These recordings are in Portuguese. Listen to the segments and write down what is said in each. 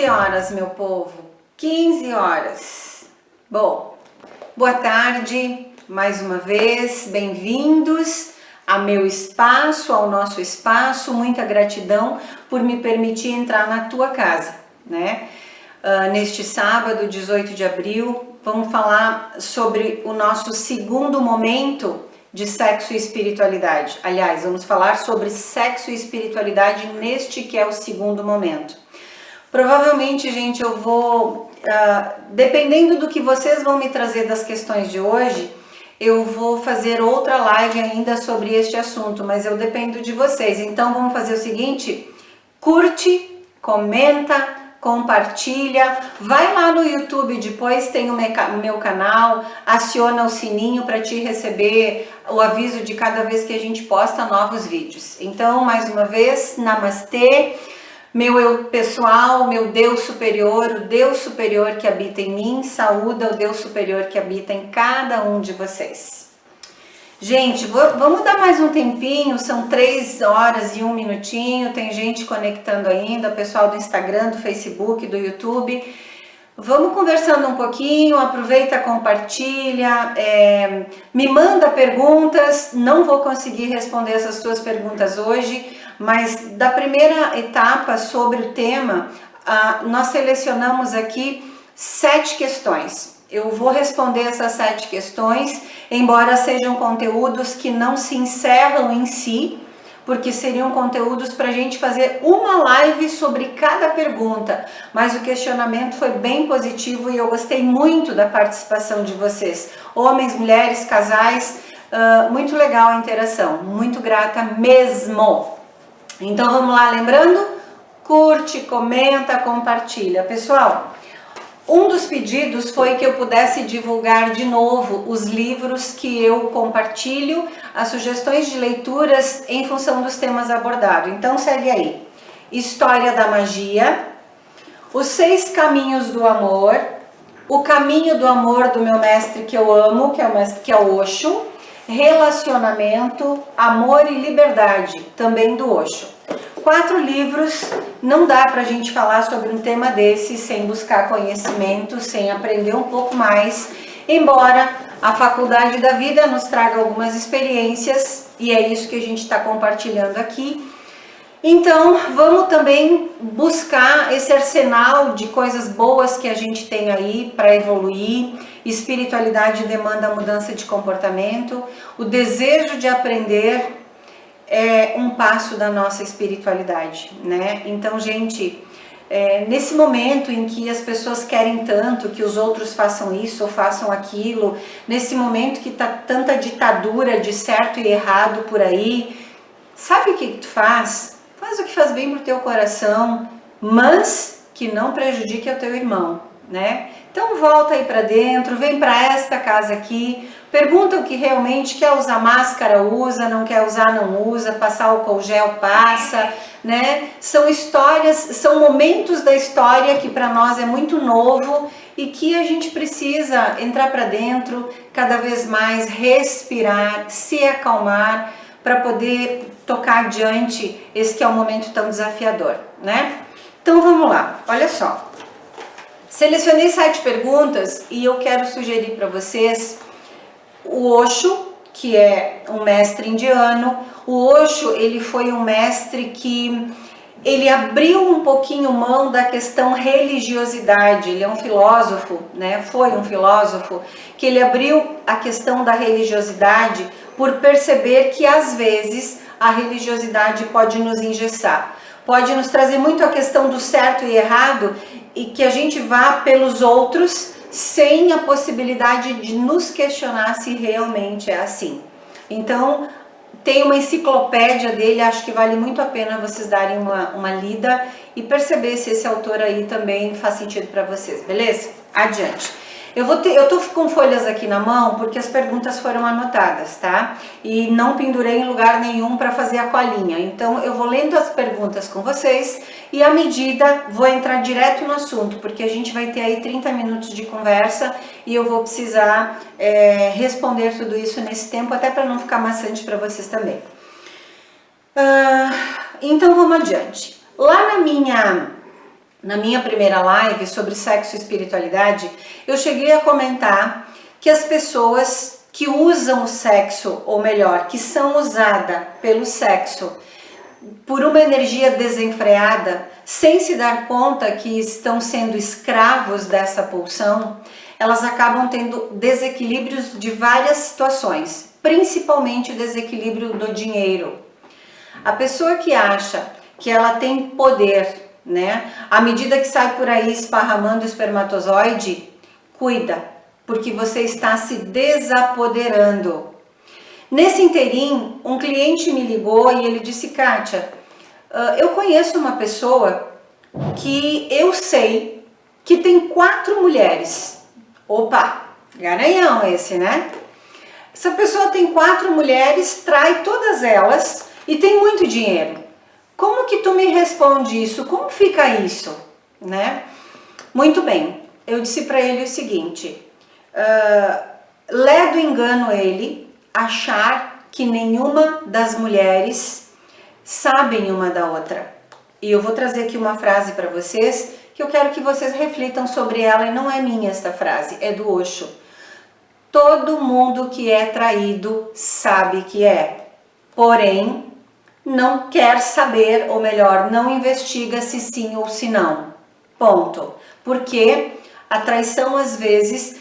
15 horas, meu povo, 15 horas. Bom, boa tarde, mais uma vez, bem-vindos ao meu espaço, ao nosso espaço. Muita gratidão por me permitir entrar na tua casa, né? Neste sábado, 18 de abril, vamos falar sobre o nosso segundo momento de sexo e espiritualidade. Aliás, vamos falar sobre sexo e espiritualidade neste que é o segundo momento. Provavelmente, gente, eu vou, dependendo do que vocês vão me trazer das questões de hoje, eu vou fazer outra live ainda sobre este assunto, mas eu dependo de vocês. Então, vamos fazer o seguinte: curte, comenta, compartilha, vai lá no YouTube, depois tem o meu canal, aciona o sininho para te receber o aviso de cada vez que a gente posta novos vídeos. Então, mais uma vez, namastê, meu eu pessoal, meu Deus superior, o Deus superior que habita em mim, saúda o Deus superior que habita em cada um de vocês. Gente, vamos dar mais um tempinho, são 3 horas e 1 minutinho, tem gente conectando ainda, pessoal do Instagram, do Facebook, do YouTube. Vamos conversando um pouquinho, aproveita, compartilha, me manda perguntas. Não vou conseguir responder essas suas perguntas hoje, mas da primeira etapa sobre o tema, nós selecionamos aqui 7 questões. Eu vou responder essas 7 questões, embora sejam conteúdos que não se encerram em si, porque seriam conteúdos para a gente fazer uma live sobre cada pergunta, mas o questionamento foi bem positivo e eu gostei muito da participação de vocês, homens, mulheres, casais, muito legal a interação, muito grata mesmo. Então vamos lá, lembrando, curte, comenta, compartilha. Pessoal, um dos pedidos foi que eu pudesse divulgar de novo os livros que eu compartilho, as sugestões de leituras em função dos temas abordados. Então segue aí: História da Magia, Os 6 Caminhos do Amor, O Caminho do Amor do meu mestre que eu amo, que é o Osho, Relacionamento, Amor e Liberdade, também do Osho. 4 livros, não dá pra gente falar sobre um tema desse sem buscar conhecimento, sem aprender um pouco mais, embora a faculdade da vida nos traga algumas experiências, e é isso que a gente está compartilhando aqui. Então, vamos também buscar esse arsenal de coisas boas que a gente tem aí para evoluir. Espiritualidade demanda mudança de comportamento, o desejo de aprender é um passo da nossa espiritualidade, né? Então, gente, nesse momento em que as pessoas querem tanto que os outros façam isso ou façam aquilo, nesse momento que tá tanta ditadura de certo e errado por aí, sabe o que tu faz? Faz o que faz bem pro teu coração, mas que não prejudique o teu irmão, né? Então volta aí para dentro, vem para esta casa aqui, pergunta o que realmente quer usar máscara, usa, não quer usar, não usa, passar álcool gel, passa, né? São histórias, são momentos da história que para nós é muito novo e que a gente precisa entrar para dentro, cada vez mais respirar, se acalmar para poder tocar adiante esse que é um momento tão desafiador, né? Então vamos lá, olha só. Selecionei 7 perguntas e eu quero sugerir para vocês o Osho, que é um mestre indiano. O Osho, ele foi um mestre que ele abriu um pouquinho mão da questão religiosidade. Ele é um filósofo, né? Foi um filósofo que ele abriu a questão da religiosidade por perceber que às vezes a religiosidade pode nos engessar, pode nos trazer muito a questão do certo e errado e que a gente vá pelos outros sem a possibilidade de nos questionar se realmente é assim. Então, tem uma enciclopédia dele, acho que vale muito a pena vocês darem uma lida e perceber se esse autor aí também faz sentido para vocês, beleza? Adiante. Eu tô com folhas aqui na mão porque as perguntas foram anotadas, tá? E não pendurei em lugar nenhum para fazer a colinha. Então eu vou lendo as perguntas com vocês e à medida vou entrar direto no assunto, porque a gente vai ter aí 30 minutos de conversa e eu vou precisar responder tudo isso nesse tempo, até para não ficar maçante para vocês também. Então vamos adiante. Lá na minha na minha primeira live sobre sexo e espiritualidade, eu cheguei a comentar que as pessoas que usam o sexo, ou melhor, que são usadas pelo sexo por uma energia desenfreada, sem se dar conta que estão sendo escravos dessa pulsão, elas acabam tendo desequilíbrios de várias situações, principalmente o desequilíbrio do dinheiro. A pessoa que acha que ela tem poder, né? À medida que sai por aí esparramando o espermatozoide, cuida, porque você está se desapoderando. Nesse interim, um cliente me ligou e ele disse: Kátia, eu conheço uma pessoa que eu sei que tem 4 mulheres. Opa, garanhão esse, né? Essa pessoa tem 4 mulheres, trai todas elas e tem muito dinheiro. Como que tu me responde isso? Como fica isso? Né? Muito bem, eu disse para ele o seguinte, ledo engano ele achar que nenhuma das mulheres sabem uma da outra. E eu vou trazer aqui uma frase para vocês, que eu quero que vocês reflitam sobre ela, e não é minha esta frase, é do Osho. Todo mundo que é traído sabe que é, porém não quer saber, ou melhor, não investiga se sim ou se não. Ponto. Porque a traição, às vezes,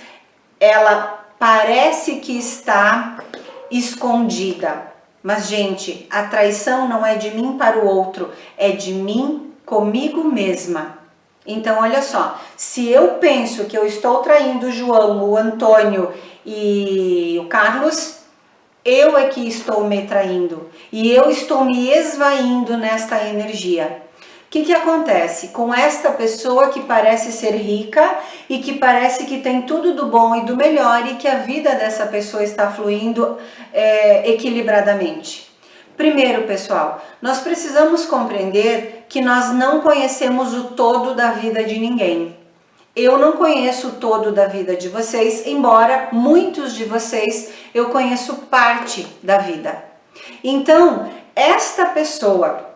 ela parece que está escondida. Mas, gente, a traição não é de mim para o outro, é de mim comigo mesma. Então, olha só, se eu penso que eu estou traindo o João, o Antônio e o Carlos, eu é que estou me traindo e eu estou me esvaindo nesta energia. O que acontece com esta pessoa que parece ser rica e que parece que tem tudo do bom e do melhor e que a vida dessa pessoa está fluindo equilibradamente? Primeiro, pessoal, nós precisamos compreender que nós não conhecemos o todo da vida de ninguém. Eu não conheço o todo da vida de vocês, embora muitos de vocês eu conheço parte da vida. Então, esta pessoa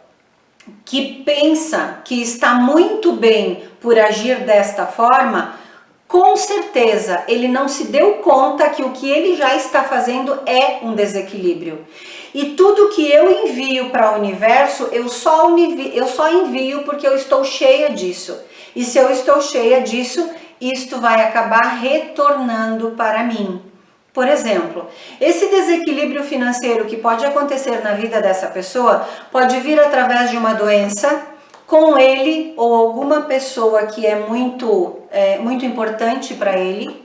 que pensa que está muito bem por agir desta forma, com certeza ele não se deu conta que o que ele já está fazendo é um desequilíbrio. E tudo que eu envio para o universo, eu só envio porque eu estou cheia disso. E se eu estou cheia disso, isto vai acabar retornando para mim. Por exemplo, esse desequilíbrio financeiro que pode acontecer na vida dessa pessoa pode vir através de uma doença com ele ou alguma pessoa que é muito importante para ele.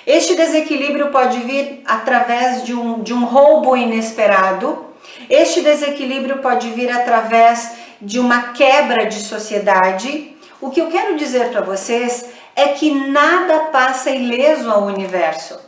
Este desequilíbrio pode vir através de um roubo inesperado. Este desequilíbrio pode vir através de uma quebra de sociedade. O que eu quero dizer para vocês é que nada passa ileso ao universo.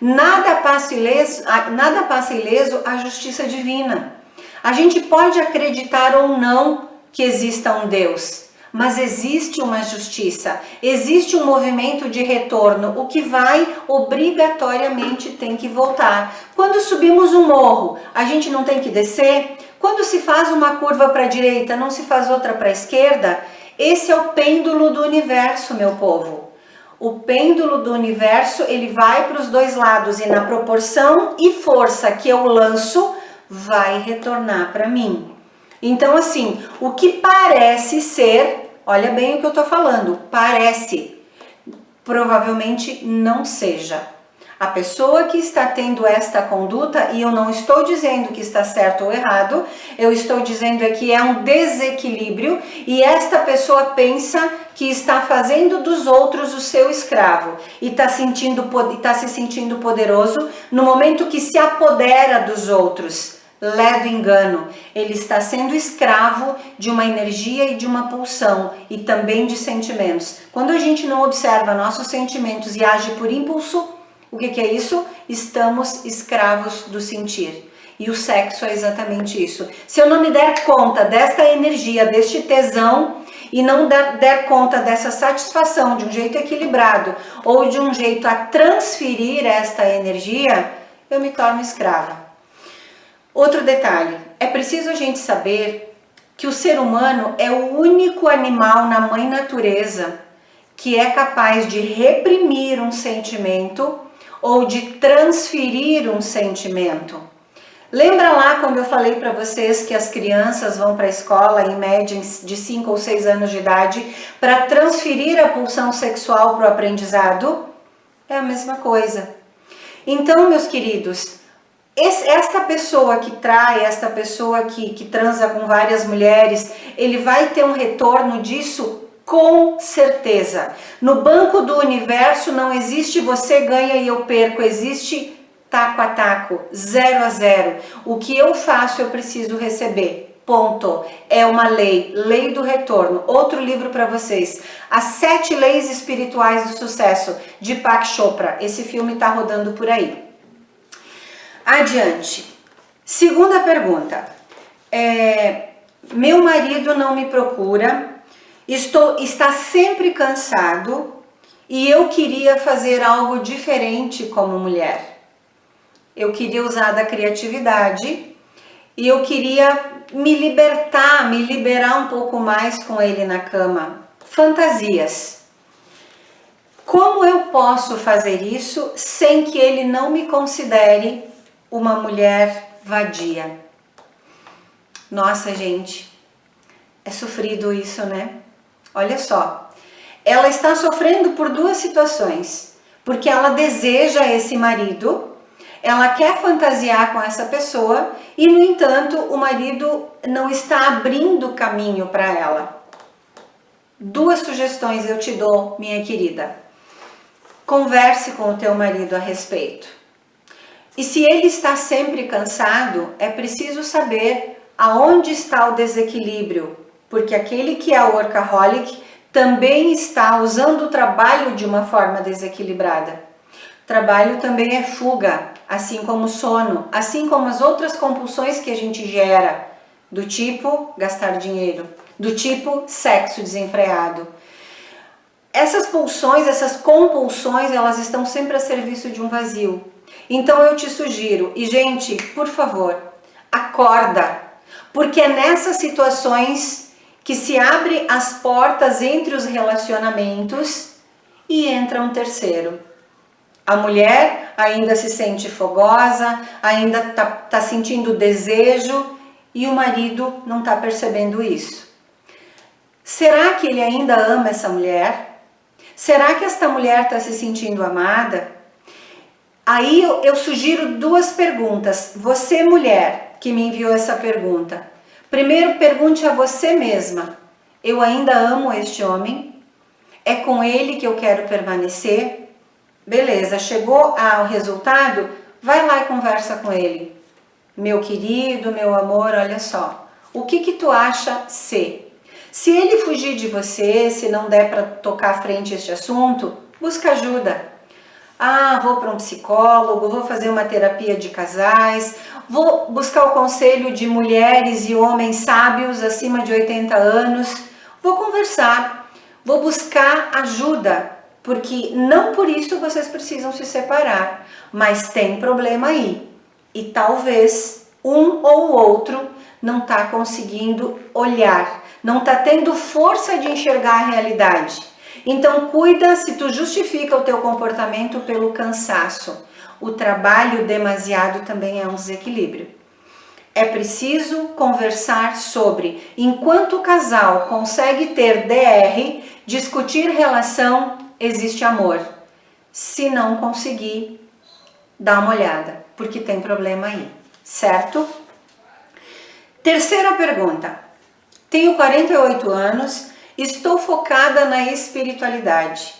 Nada passa ileso à justiça divina. A gente pode acreditar ou não que exista um Deus, mas existe uma justiça, existe um movimento de retorno, o que vai obrigatoriamente tem que voltar. Quando subimos um morro, a gente não tem que descer? Quando se faz uma curva para a direita, não se faz outra para a esquerda? Esse é o pêndulo do universo, meu povo. O pêndulo do universo, ele vai para os dois lados e na proporção e força que eu lanço, vai retornar para mim. Então, assim, o que parece ser, olha bem o que eu estou falando, parece, provavelmente não seja. A pessoa que está tendo esta conduta, e eu não estou dizendo que está certo ou errado, eu estou dizendo que é um desequilíbrio e esta pessoa pensa que está fazendo dos outros o seu escravo e está se sentindo poderoso no momento que se apodera dos outros. Ledo engano, ele está sendo escravo de uma energia e de uma pulsão e também de sentimentos. Quando a gente não observa nossos sentimentos e age por impulso, o que é isso? Estamos escravos do sentir. E o sexo é exatamente isso. Se eu não me der conta desta energia, deste tesão, e não der conta dessa satisfação de um jeito equilibrado, ou de um jeito a transferir esta energia, eu me torno escrava. Outro detalhe, é preciso a gente saber que o ser humano é o único animal na mãe natureza que é capaz de reprimir um sentimento ou de transferir um sentimento. Lembra lá quando eu falei para vocês que as crianças vão para a escola em média de 5 ou 6 anos de idade para transferir a pulsão sexual para o aprendizado? É a mesma coisa. Então, meus queridos, esta pessoa que trai, esta pessoa que transa com várias mulheres, ele vai ter um retorno disso com certeza. No banco do universo não existe você ganha e eu perco, existe taco a taco, 0 a 0. O que eu faço eu preciso receber, ponto. É uma lei, lei do retorno. Outro livro para vocês, As 7 Leis Espirituais do Sucesso, de Deepak Chopra. Esse filme está rodando por aí. Adiante. Segunda pergunta. Meu marido não me procura, está sempre cansado e eu queria fazer algo diferente como mulher. Eu queria usar da criatividade e eu queria me liberar um pouco mais com ele na cama. Fantasias. Como eu posso fazer isso sem que ele não me considere uma mulher vadia? Nossa, gente, é sofrido isso, né? Olha só, ela está sofrendo por 2 situações. Porque ela deseja esse marido, ela quer fantasiar com essa pessoa e, no entanto, o marido não está abrindo caminho para ela. 2 sugestões eu te dou, minha querida. Converse com o teu marido a respeito. E se ele está sempre cansado, é preciso saber aonde está o desequilíbrio, porque aquele que é workaholic também está usando o trabalho de uma forma desequilibrada. Trabalho também é fuga, assim como sono, assim como as outras compulsões que a gente gera, do tipo gastar dinheiro, do tipo sexo desenfreado. Essas pulsões, essas compulsões, elas estão sempre a serviço de um vazio. Então eu te sugiro, e gente, por favor, acorda, porque é nessas situações que se abrem as portas entre os relacionamentos e entra um terceiro. A mulher ainda se sente fogosa, ainda tá sentindo desejo e o marido não está percebendo isso. Será que ele ainda ama essa mulher? Será que esta mulher está se sentindo amada? Aí eu sugiro 2 perguntas. Você, mulher, que me enviou essa pergunta. Primeiro, pergunte a você mesma. Eu ainda amo este homem? É com ele que eu quero permanecer? Beleza, chegou ao resultado? Vai lá e conversa com ele. Meu querido, meu amor, olha só. O que tu acha ser? Se ele fugir de você, se não der para tocar à frente este assunto, busca ajuda. Ah, vou para um psicólogo, vou fazer uma terapia de casais, vou buscar o conselho de mulheres e homens sábios acima de 80 anos, vou conversar, vou buscar ajuda, porque não por isso vocês precisam se separar, mas tem problema aí. E talvez um ou outro não está conseguindo olhar, não está tendo força de enxergar a realidade. Então cuida se tu justifica o teu comportamento pelo cansaço. O trabalho demasiado também é um desequilíbrio. É preciso conversar sobre, enquanto o casal consegue ter DR, discutir relação, existe amor. Se não conseguir, dá uma olhada, porque tem problema aí, certo? Terceira pergunta. Tenho 48 anos, estou focada na espiritualidade.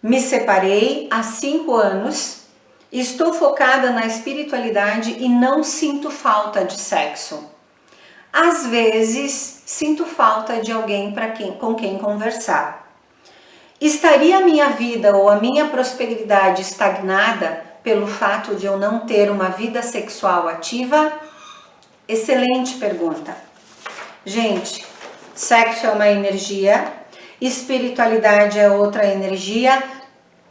Me separei há 5 anos, estou focada na espiritualidade e não sinto falta de sexo. Às vezes, sinto falta de alguém com quem conversar. Estaria a minha vida ou a minha prosperidade estagnada pelo fato de eu não ter uma vida sexual ativa? Excelente pergunta. Gente, sexo é uma energia, espiritualidade é outra energia,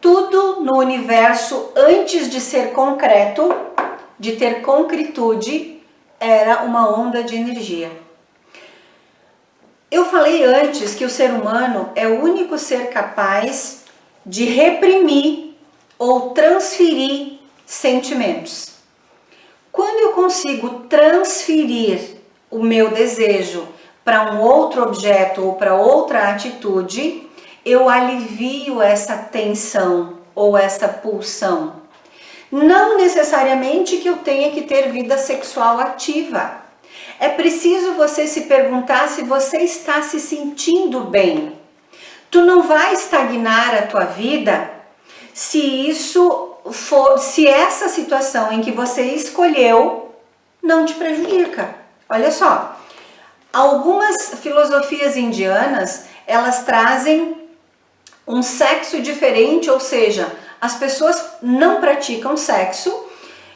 tudo no universo antes de ser concreto, de ter concretude, era uma onda de energia. Eu falei antes que o ser humano é o único ser capaz de reprimir ou transferir sentimentos. Quando eu consigo transferir o meu desejo para um outro objeto ou para outra atitude, eu alivio essa tensão ou essa pulsão. Não necessariamente que eu tenha que ter vida sexual ativa. É preciso você se perguntar se você está se sentindo bem. Tu não vai estagnar a tua vida se essa situação em que você escolheu não te prejudica. Olha só, algumas filosofias indianas, elas trazem um sexo diferente, ou seja, as pessoas não praticam sexo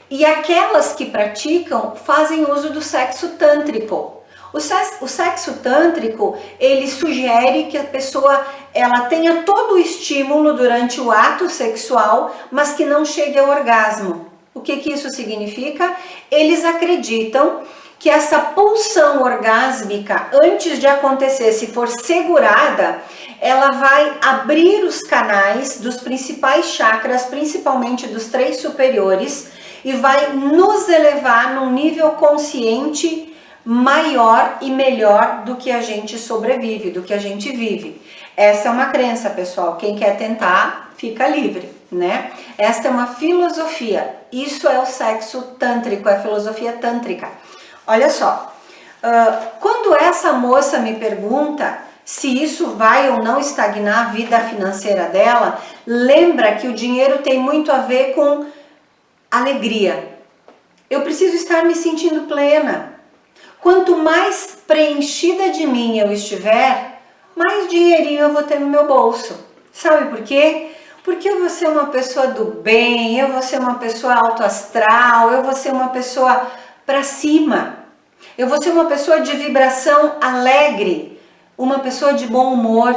e aquelas que praticam fazem uso do sexo tântrico. O sexo tântrico, ele sugere que a pessoa ela tenha todo o estímulo durante o ato sexual, mas que não chegue ao orgasmo. O que isso significa? Eles acreditam que essa pulsão orgásmica, antes de acontecer, se for segurada, ela vai abrir os canais dos principais chakras, principalmente dos 3 superiores, e vai nos elevar num nível consciente maior e melhor do que a gente sobrevive, do que a gente vive. Essa é uma crença, pessoal. Quem quer tentar, fica livre, né? Esta é uma filosofia. Isso é o sexo tântrico, é a filosofia tântrica. Olha só, quando essa moça me pergunta se isso vai ou não estagnar a vida financeira dela, lembra que o dinheiro tem muito a ver com alegria. Eu preciso estar me sentindo plena. Quanto mais preenchida de mim eu estiver, mais dinheirinho eu vou ter no meu bolso. Sabe por quê? Porque eu vou ser uma pessoa do bem, eu vou ser uma pessoa autoastral, eu vou ser uma pessoa para cima. Eu vou ser uma pessoa de vibração alegre, uma pessoa de bom humor.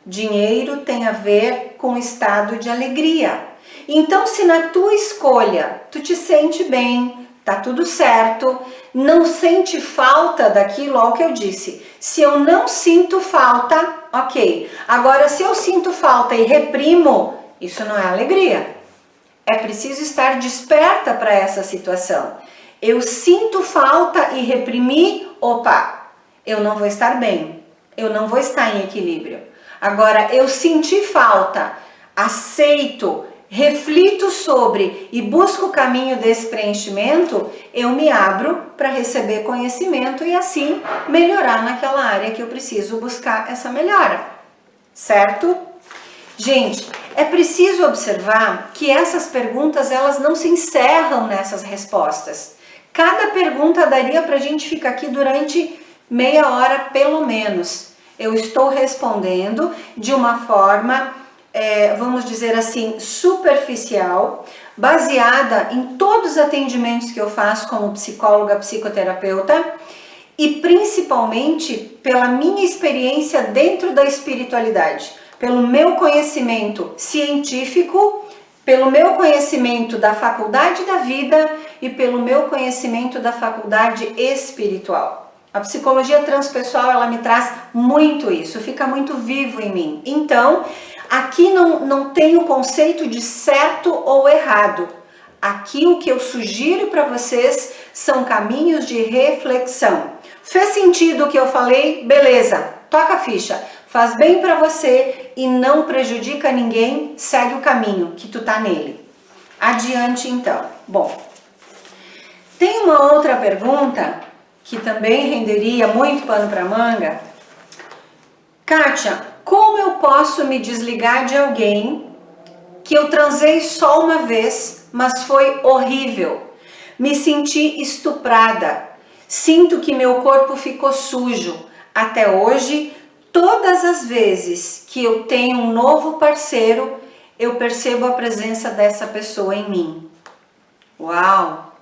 Dinheiro tem a ver com estado de alegria. Então, se na tua escolha tu te sente bem, tá tudo certo, não sente falta daquilo, ó, que eu disse. Se eu não sinto falta, ok. Agora, se eu sinto falta e reprimo, isso não é alegria. É preciso estar desperta para essa situação. Eu sinto falta e reprimir, opa, eu não vou estar bem, eu não vou estar em equilíbrio. Agora, eu senti falta, aceito, reflito sobre e busco o caminho desse preenchimento, eu me abro para receber conhecimento e assim melhorar naquela área que eu preciso buscar essa melhora, certo? Gente, é preciso observar que essas perguntas elas não se encerram nessas respostas. Cada pergunta daria para a gente ficar aqui durante meia hora pelo menos. Eu estou respondendo de uma forma vamos dizer assim, superficial, baseada em todos os atendimentos que eu faço como psicóloga, psicoterapeuta e principalmente pela minha experiência dentro da espiritualidade, pelo meu conhecimento científico, pelo meu conhecimento da faculdade da vida e pelo meu conhecimento da faculdade espiritual. A psicologia transpessoal, ela me traz muito isso, fica muito vivo em mim. Então, aqui não tem o conceito de certo ou errado. Aqui o que eu sugiro para vocês são caminhos de reflexão. Fez sentido o que eu falei? Beleza, toca a ficha. Faz bem para você e não prejudica ninguém, segue o caminho que tu tá nele. Adiante então. Bom, tem uma outra pergunta que também renderia muito pano para manga. Kátia, como eu posso me desligar de alguém que eu transei só uma vez, mas foi horrível? Me senti estuprada. Sinto que meu corpo ficou sujo. Até hoje, todas as vezes que eu tenho um novo parceiro, eu percebo a presença dessa pessoa em mim. Uau!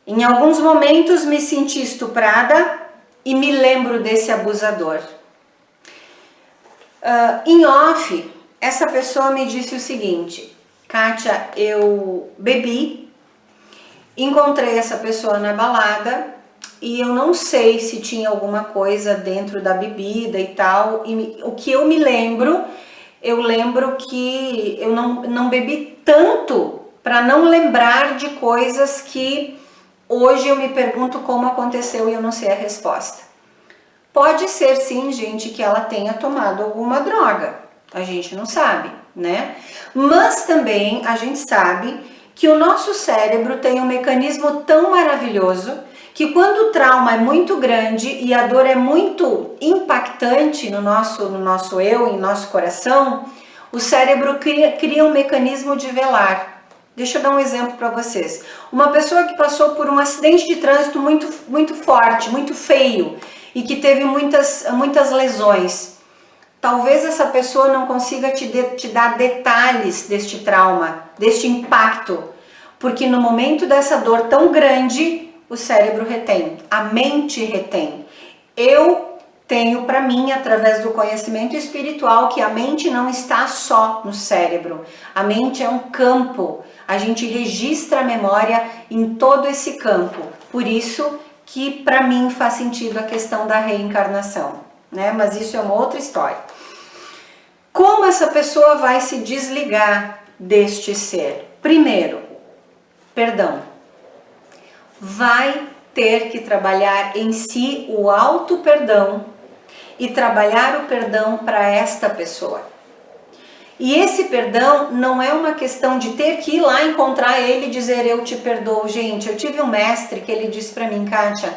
Em alguns momentos me senti estuprada e me lembro desse abusador. Em off, essa pessoa me disse o seguinte: Kátia, eu bebi, encontrei essa pessoa na balada e eu não sei se tinha alguma coisa dentro da bebida e tal. E o que eu me lembro, eu lembro que eu não bebi tanto para não lembrar de coisas que hoje eu me pergunto como aconteceu e eu não sei a resposta. Pode ser sim, gente, que ela tenha tomado alguma droga, a gente não sabe, né? Mas também a gente sabe que o nosso cérebro tem um mecanismo tão maravilhoso que quando o trauma é muito grande e a dor é muito impactante no nosso eu, em nosso coração, o cérebro cria um mecanismo de velar. Deixa eu dar um exemplo para vocês. Uma pessoa que passou por um acidente de trânsito muito forte, muito feio, e que teve muitas lesões. Talvez essa pessoa não consiga te dar detalhes deste trauma, deste impacto, porque no momento dessa dor tão grande, o cérebro retém, a mente retém. Eu tenho para mim, através do conhecimento espiritual, que a mente não está só no cérebro. A mente é um campo, a gente registra a memória em todo esse campo. Por isso que para mim faz sentido a questão da reencarnação, né? Mas isso é uma outra história. Como essa pessoa vai se desligar deste ser? Primeiro, perdão. Vai ter que trabalhar em si o auto-perdão e trabalhar o perdão para esta pessoa. E esse perdão não é uma questão de ter que ir lá encontrar ele e dizer eu te perdoo. Gente, eu tive um mestre que ele disse para mim, Kátia,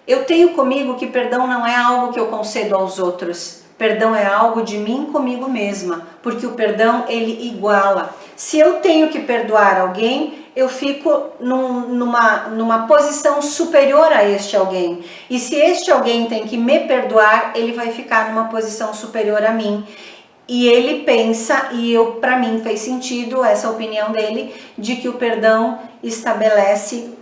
eu tenho comigo que perdão não é algo que eu concedo aos outros. Perdão é algo de mim comigo mesma, porque o perdão ele iguala. Se eu tenho que perdoar alguém, eu fico numa posição superior a este alguém. E se este alguém tem que me perdoar, ele vai ficar numa posição superior a mim. E ele pensa, e para mim fez sentido essa opinião dele, de que o perdão estabelece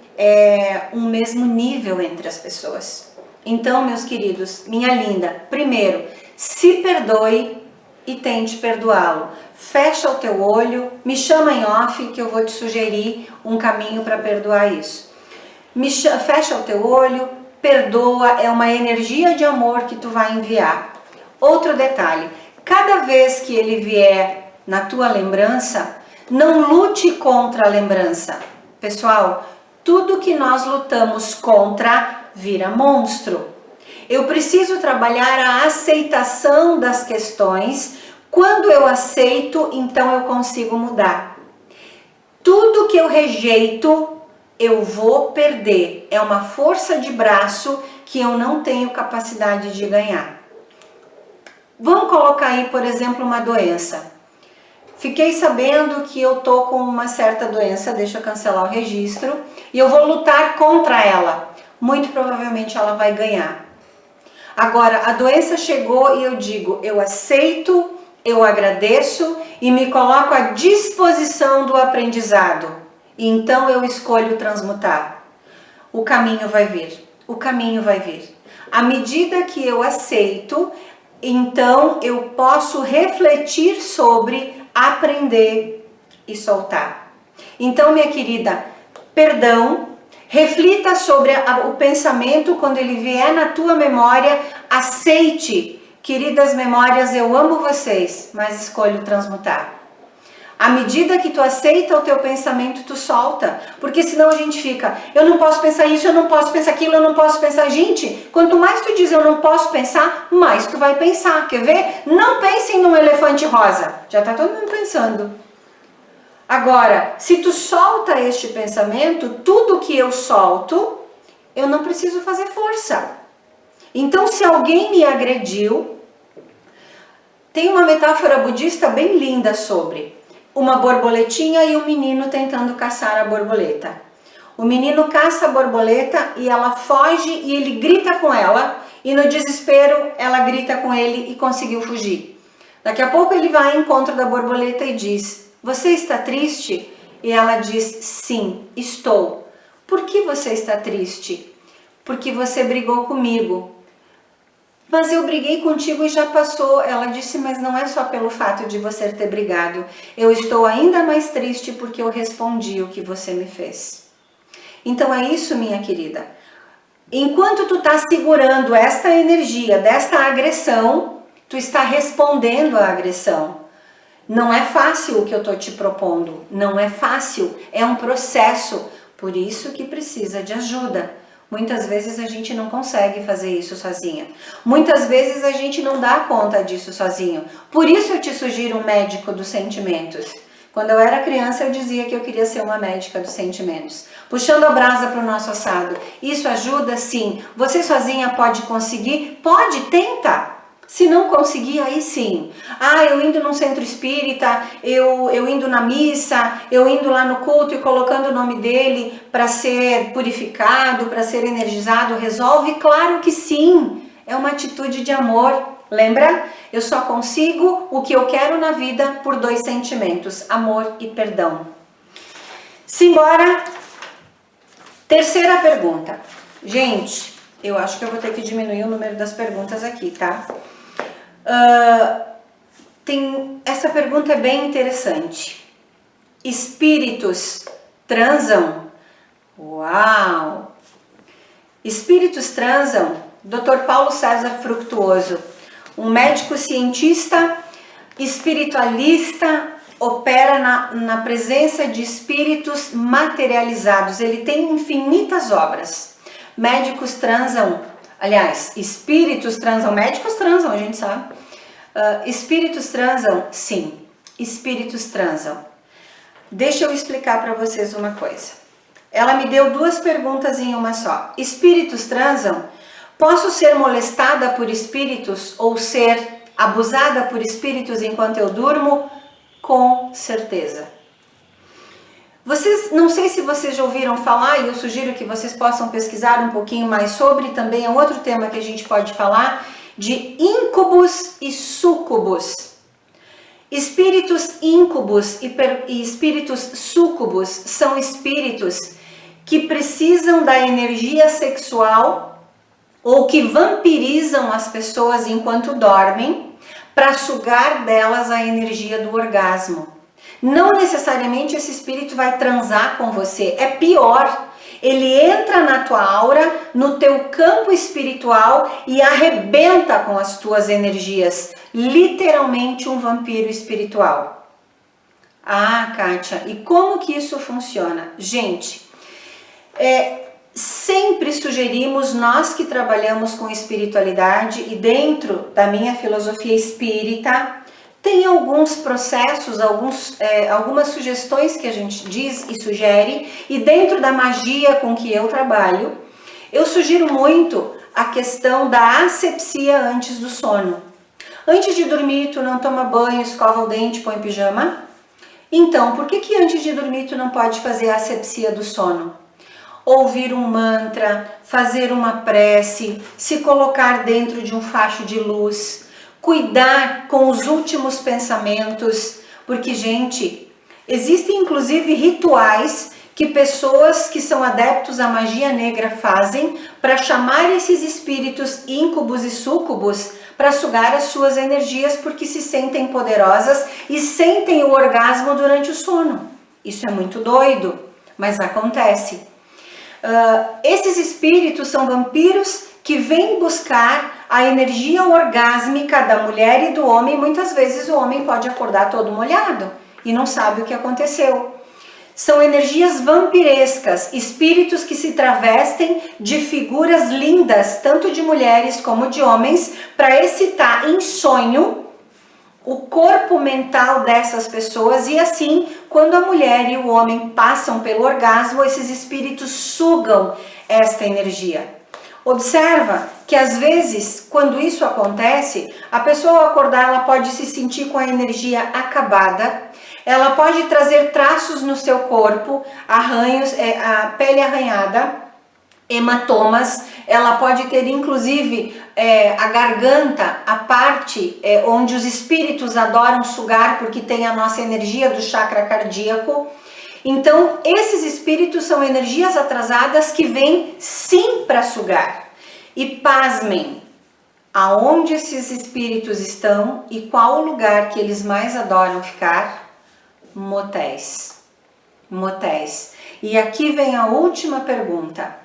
um mesmo nível entre as pessoas. Então, meus queridos, minha linda, primeiro, se perdoe e tente perdoá-lo. Fecha o teu olho, me chama em off que eu vou te sugerir um caminho para perdoar isso. Fecha o teu olho, perdoa, é uma energia de amor que tu vai enviar. Outro detalhe, cada vez que ele vier na tua lembrança, não lute contra a lembrança. Pessoal, tudo que nós lutamos contra vira monstro. Eu preciso trabalhar a aceitação das questões. Quando eu aceito, então eu consigo mudar. Tudo que eu rejeito, eu vou perder. É uma força de braço que eu não tenho capacidade de ganhar. Vamos colocar aí, por exemplo, uma doença. Fiquei sabendo que eu tô com uma certa doença, deixa eu cancelar o registro, e eu vou lutar contra ela. Muito provavelmente ela vai ganhar. Agora, a doença chegou e eu digo, eu aceito, eu agradeço e me coloco à disposição do aprendizado. E então eu escolho transmutar. O caminho vai vir, o caminho vai vir. À medida que eu aceito, então eu posso refletir sobre, aprender e soltar. Então, minha querida, perdão. Reflita sobre o pensamento quando ele vier na tua memória, aceite. Queridas memórias, eu amo vocês, mas escolho transmutar. À medida que tu aceita o teu pensamento, tu solta. Porque senão a gente fica, eu não posso pensar isso, eu não posso pensar aquilo, eu não posso pensar. Gente, quanto mais tu diz eu não posso pensar, mais tu vai pensar. Quer ver? Não pensem num elefante rosa. Já tá todo mundo pensando. Agora, se tu solta este pensamento, tudo que eu solto, eu não preciso fazer força. Então, se alguém me agrediu, tem uma metáfora budista bem linda sobre uma borboletinha e um menino tentando caçar a borboleta. O menino caça a borboleta e ela foge e ele grita com ela, e no desespero ela grita com ele e conseguiu fugir. Daqui a pouco ele vai ao encontro da borboleta e diz, você está triste? E ela diz, sim, estou. Por que você está triste? Porque você brigou comigo. Mas eu briguei contigo e já passou. Ela disse, mas não é só pelo fato de você ter brigado. Eu estou ainda mais triste porque eu respondi o que você me fez. Então é isso, minha querida. Enquanto tu tá segurando esta energia desta agressão, tu está respondendo à agressão. Não é fácil o que eu tô te propondo, não é fácil, é um processo, por isso que precisa de ajuda. Muitas vezes a gente não consegue fazer isso sozinha. Muitas vezes a gente não dá conta disso sozinho. Por isso eu te sugiro um médico dos sentimentos. Quando eu era criança eu dizia que eu queria ser uma médica dos sentimentos. Puxando a brasa para o nosso assado. Isso ajuda sim. Você sozinha pode conseguir? Pode, tenta. Se não conseguir, aí sim. Ah, eu indo num centro espírita, eu indo na missa, eu indo lá no culto e colocando o nome dele para ser purificado, para ser energizado, resolve? Claro que sim. É uma atitude de amor. Lembra? Eu só consigo o que eu quero na vida por 2 sentimentos, amor e perdão. Simbora. Terceira pergunta. Gente, eu acho que eu vou ter que diminuir o número das perguntas aqui, tá? Essa pergunta é bem interessante. Espíritos transam? Uau! Espíritos transam? Dr. Paulo César Fructuoso, um médico cientista, espiritualista, opera na presença de espíritos materializados. Ele tem infinitas obras. Médicos transam, aliás, espíritos transam, médicos transam, a gente sabe. Espíritos transam? Sim, espíritos transam. Deixa eu explicar para vocês uma coisa. Ela me deu 2 perguntas em uma só. Espíritos transam? Posso ser molestada por espíritos ou ser abusada por espíritos enquanto eu durmo? Com certeza. Não sei se vocês já ouviram falar, e eu sugiro que vocês possam pesquisar um pouquinho mais sobre, também é outro tema que a gente pode falar, de íncubos e súcubos. Espíritos íncubos e espíritos súcubos são espíritos que precisam da energia sexual ou que vampirizam as pessoas enquanto dormem para sugar delas a energia do orgasmo. Não necessariamente esse espírito vai transar com você, é pior. Ele entra na tua aura, no teu campo espiritual e arrebenta com as tuas energias. Literalmente um vampiro espiritual. Ah, Kátia, e como que isso funciona? Gente, sempre sugerimos, nós que trabalhamos com espiritualidade e dentro da minha filosofia espírita, tem alguns processos, algumas sugestões que a gente diz e sugere, e dentro da magia com que eu trabalho, eu sugiro muito a questão da asepsia antes do sono. Antes de dormir, tu não toma banho, escova o dente, põe pijama? Então, por que antes de dormir tu não pode fazer a asepsia do sono? Ouvir um mantra, fazer uma prece, se colocar dentro de um facho de luz, cuidar com os últimos pensamentos, porque, gente, existem inclusive rituais que pessoas que são adeptos à magia negra fazem para chamar esses espíritos íncubos e súcubos para sugar as suas energias, porque se sentem poderosas e sentem o orgasmo durante o sono. Isso é muito doido, mas acontece. Esses espíritos são vampiros que vêm buscar a energia orgásmica da mulher e do homem. Muitas vezes o homem pode acordar todo molhado e não sabe o que aconteceu. São energias vampirescas, espíritos que se travestem de figuras lindas, tanto de mulheres como de homens, para excitar em sonho o corpo mental dessas pessoas, e assim, quando a mulher e o homem passam pelo orgasmo, esses espíritos sugam esta energia. Observa que às vezes, quando isso acontece, a pessoa ao acordar, ela pode se sentir com a energia acabada, ela pode trazer traços no seu corpo, arranhos, a pele arranhada, hematomas, ela pode ter inclusive a garganta, a parte onde os espíritos adoram sugar, porque tem a nossa energia do chakra cardíaco. Então, esses espíritos são energias atrasadas que vêm sim para sugar. E pasmem, aonde esses espíritos estão e qual o lugar que eles mais adoram ficar? Motéis. Motéis. E aqui vem a última pergunta.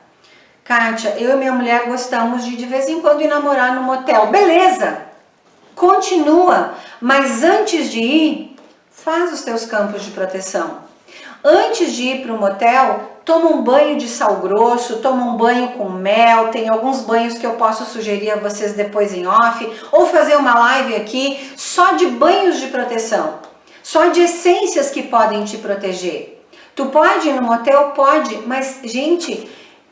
Kátia, eu e minha mulher gostamos de vez em quando ir namorar no motel. Beleza, continua, mas antes de ir, faz os teus campos de proteção. Antes de ir para o motel, toma um banho de sal grosso, toma um banho com mel, tem alguns banhos que eu posso sugerir a vocês depois em off, ou fazer uma live aqui só de banhos de proteção, só de essências que podem te proteger. Tu pode ir no motel? Pode, mas gente,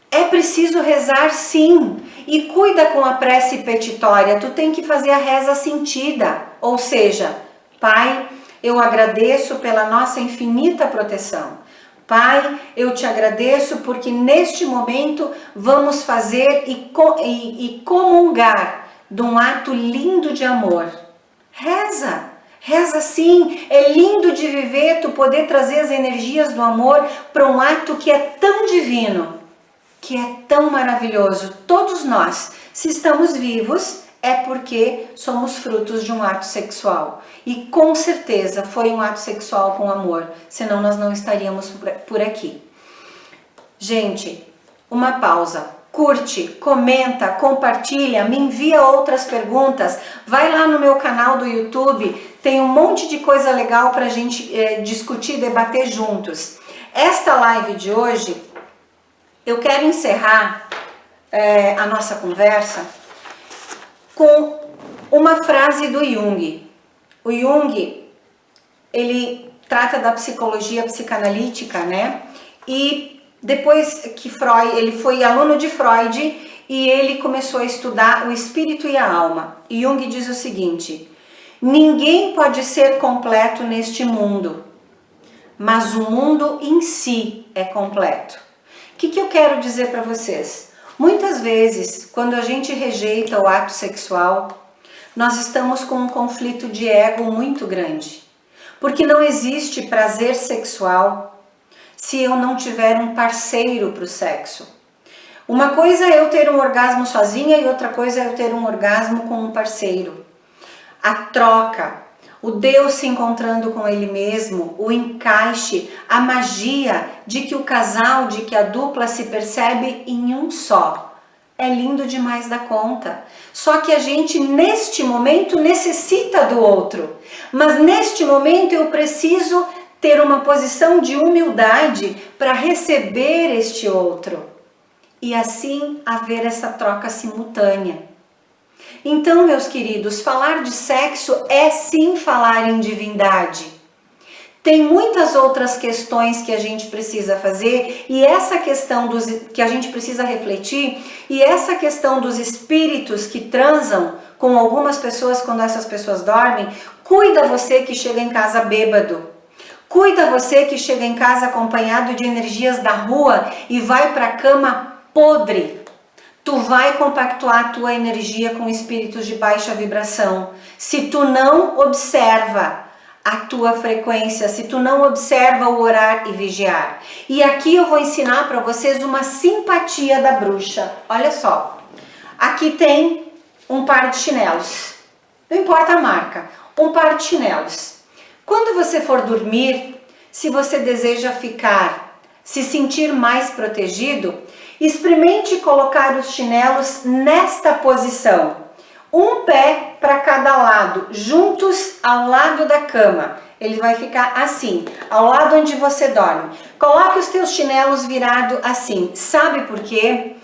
é preciso rezar sim, e cuida com a prece petitória, tu tem que fazer a reza sentida, ou seja, Pai, eu agradeço pela nossa infinita proteção. Pai, eu te agradeço porque neste momento vamos fazer e comungar de um ato lindo de amor. Reza, reza sim, é lindo de viver, tu poder trazer as energias do amor para um ato que é tão divino, que é tão maravilhoso. Todos nós, se estamos vivos, é porque somos frutos de um ato sexual. E com certeza foi um ato sexual com amor, senão nós não estaríamos por aqui. Gente, uma pausa. Curte, comenta, compartilha, me envia outras perguntas. Vai lá no meu canal do YouTube, tem um monte de coisa legal para a gente discutir, debater juntos. Esta live de hoje, eu quero encerrar a nossa conversa com uma frase do Jung. O Jung, ele trata da psicologia psicanalítica, né? E depois que Freud, ele foi aluno de Freud e ele começou a estudar o espírito e a alma. E Jung diz o seguinte: ninguém pode ser completo neste mundo, mas o mundo em si é completo. O que eu quero dizer para vocês? Muitas vezes, quando a gente rejeita o ato sexual, nós estamos com um conflito de ego muito grande. Porque não existe prazer sexual se eu não tiver um parceiro para o sexo. Uma coisa é eu ter um orgasmo sozinha e outra coisa é eu ter um orgasmo com um parceiro. A troca, o Deus se encontrando com ele mesmo, o encaixe, a magia de que o casal, de que a dupla se percebe em um só. É lindo demais da conta. Só que a gente neste momento necessita do outro. Mas neste momento eu preciso ter uma posição de humildade para receber este outro. E assim haver essa troca simultânea. Então, meus queridos, falar de sexo é sim falar em divindade. Tem muitas outras questões que a gente precisa fazer e essa questão que a gente precisa refletir e essa questão dos espíritos que transam com algumas pessoas quando essas pessoas dormem, cuida você que chega em casa bêbado. Cuida você que chega em casa acompanhado de energias da rua e vai para a cama podre. Tu vai compactuar a tua energia com espíritos de baixa vibração. Se tu não observa a tua frequência, se tu não observa o orar e vigiar. E aqui eu vou ensinar para vocês uma simpatia da bruxa. Olha só. Aqui tem um par de chinelos. Não importa a marca. Um par de chinelos. Quando você for dormir, se você deseja se sentir mais protegido, experimente colocar os chinelos nesta posição. Um pé para cada lado, juntos ao lado da cama. Ele vai ficar assim, ao lado onde você dorme. Coloque os teus chinelos virados assim. Sabe por quê?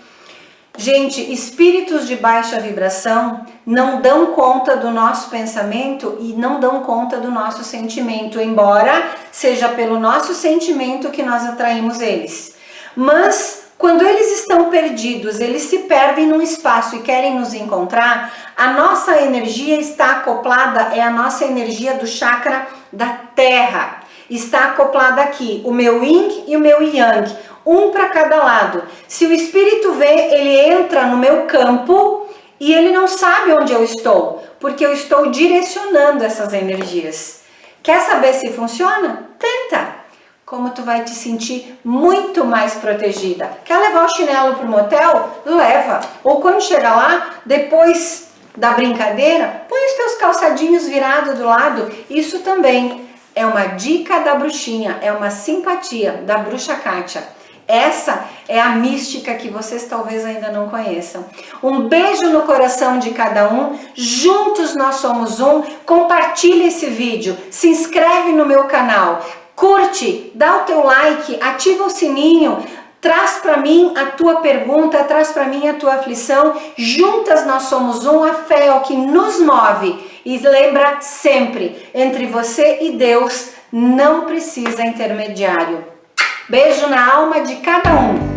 Gente, espíritos de baixa vibração não dão conta do nosso pensamento e não dão conta do nosso sentimento, embora seja pelo nosso sentimento que nós atraímos eles. Mas quando eles estão perdidos, eles se perdem num espaço e querem nos encontrar, a nossa energia está acoplada, é a nossa energia do chakra da terra. Está acoplada aqui, o meu yin e o meu yang, um para cada lado. Se o espírito vê, ele entra no meu campo e ele não sabe onde eu estou, porque eu estou direcionando essas energias. Quer saber se funciona? Tenta! Como tu vai te sentir muito mais protegida. Quer levar o chinelo para o motel? Leva. Ou quando chegar lá, depois da brincadeira, põe os teus calçadinhos virados do lado. Isso também é uma dica da bruxinha, é uma simpatia da bruxa Kátia. Essa é a mística que vocês talvez ainda não conheçam. Um beijo no coração de cada um. Juntos nós somos um. Compartilha esse vídeo. Se inscreve no meu canal. Curte, dá o teu like, ativa o sininho. Traz para mim a tua pergunta, traz para mim a tua aflição. Juntas nós somos um. A fé é o que nos move. E lembra sempre, entre você e Deus não precisa intermediário. Beijo na alma de cada um.